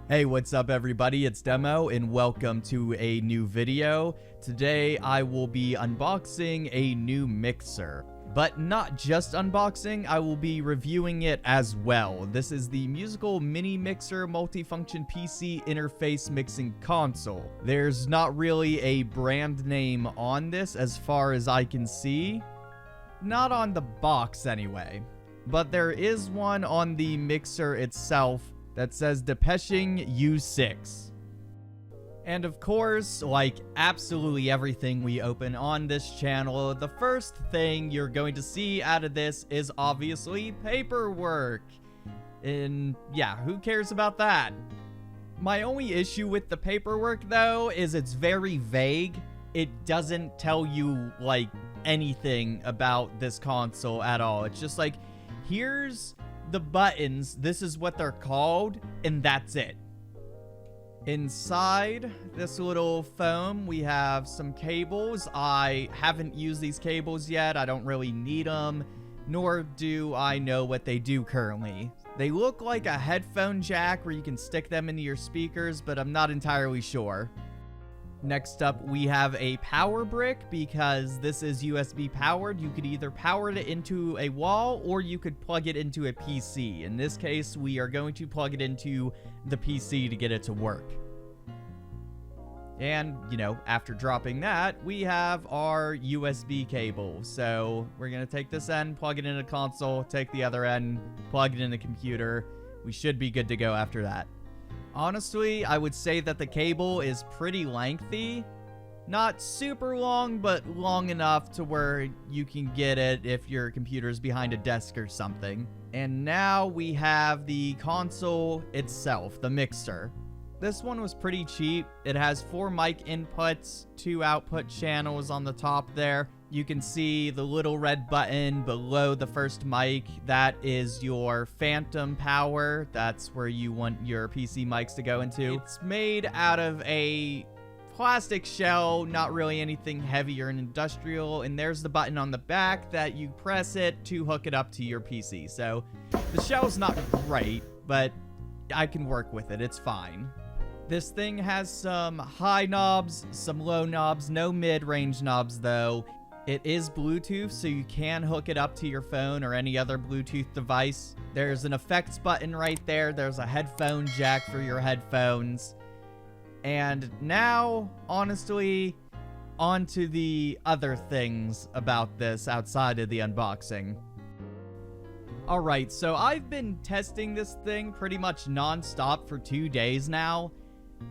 Hey, what's up everybody? It's Demo and welcome to a new video. Today I will be unboxing a new mixer. But not just unboxing, I will be reviewing it as well. This is the Musical Mini Mixer Multifunction PC Interface Mixing Console. There's not really a brand name on this as far as I can see. Not on the box anyway. But there is one on the mixer itself that says Depusheng U6. And of course, like absolutely everything we open on this channel, the first thing you're going to see out of this is obviously paperwork. And yeah, who cares about that? My only issue with the paperwork though is it's very vague. It doesn't tell you like anything about this console at all. It's just like, here's the buttons, this is what they're called, and that's it. Inside this little foam, we have some cables. I haven't used these cables yet. I don't really need them, nor do I know what they do currently. They look like a headphone jack where you can stick them into your speakers, but I'm not entirely sure. Next up, we have a power brick because this is USB powered. You could either power it into a wall or you could plug it into a PC. In this case, we are going to plug it into the PC to get it to work. And, you know, after dropping that, we have our USB cable. So we're going to take this end, plug it in a console, take the other end, plug it in a computer. We should be good to go after that. Honestly, I would say that the cable is pretty lengthy. Not super long, but long enough to where you can get it if your computer's behind a desk or something. And now we have the console itself, the mixer. This one was pretty cheap. It has 4 mic inputs, 2 output channels on the top there. You can see the little red button below the first mic. That is your phantom power. That's where you want your PC mics to go into. It's made out of a plastic shell, not really anything heavy or industrial. And there's the button on the back that you press it to hook it up to your PC. So the shell's not great, but I can work with it. It's fine. This thing has some high knobs, some low knobs, no mid-range knobs though. It is Bluetooth, so you can hook it up to your phone or any other Bluetooth device. There's an effects button right there. There's a headphone jack for your headphones. And now, honestly, on to the other things about this outside of the unboxing. Alright, so I've been testing this thing pretty much non-stop for 2 days now.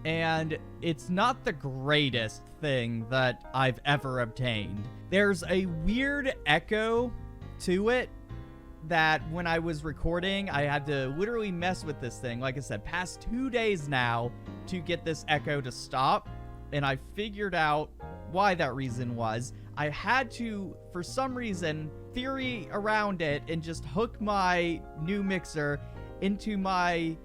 And it's not the greatest thing that I've ever obtained. There's a weird echo to it that when I was recording, I had to literally mess with this thing. Like I said, past 2 days now to get this echo to stop. And I figured out why that reason was. I had to, for some reason, theory around it and just hook my new mixer into my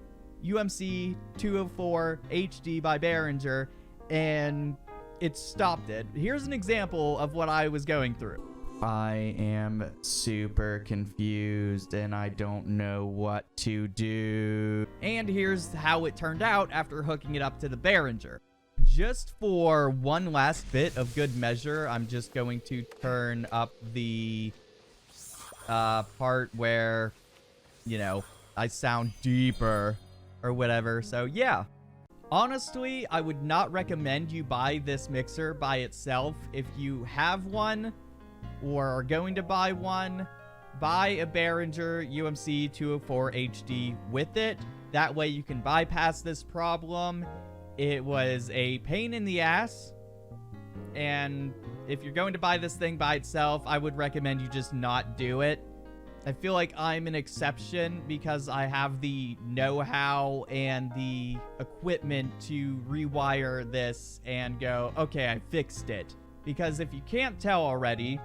UMC 204 HD by Behringer, and it stopped it. Here's an example of what I was going through. I am super confused and I don't know what to do. And here's how it turned out after hooking it up to the Behringer. Just for one last bit of good measure, I'm just going to turn up the part where, you know, I sound deeper or whatever. So yeah, honestly, I would not recommend you buy this mixer by itself. If you have one or are going to buy one, buy a Behringer UMC 204 HD with it. That way you can bypass this problem. It was a pain in the ass, and if you're going to buy this thing by itself, I would recommend you just not do it. I feel like I'm an exception because I have the know-how and the equipment to rewire this and go, okay, I fixed it. Because if you can't tell already,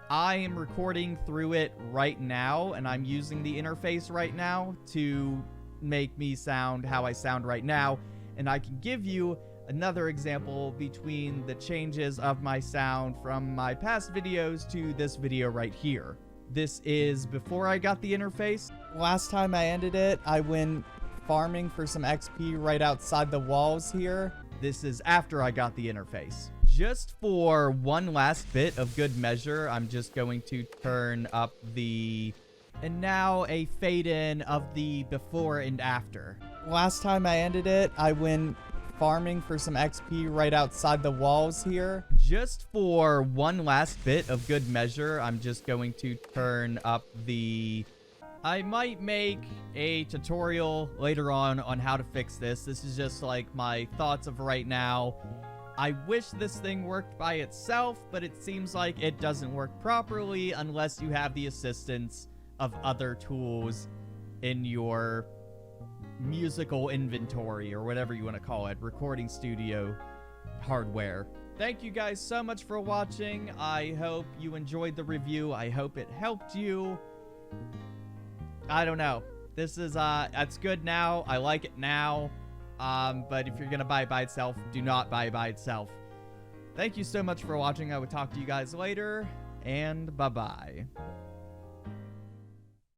I am recording through it right now, and I'm using the interface right now to make me sound how I sound right now. And I can give you another example between the changes of my sound from my past videos to this video right here. This is before I got the interface. Last time I ended it, I went farming for some XP right outside the walls here. This is after I got the interface. Just for one last bit of good measure, I'm just going to turn up the... And now a fade in of the before and after. Last time I ended it, I went farming for some XP right outside the walls here. Just for one last bit of good measure, I'm just going to turn up the... I might make a tutorial later on how to fix this. This is just like my thoughts of right now. I wish this thing worked by itself, but it seems like it doesn't work properly unless you have the assistance of other tools in your musical inventory or whatever you want to call it, recording studio hardware. Thank you guys so much for watching. I hope you enjoyed the review. I hope it helped you. I don't know. This is, it's good now. I like it now. But if you're gonna buy it by itself, do not buy it by itself. Thank you so much for watching. I will talk to you guys later, and bye-bye.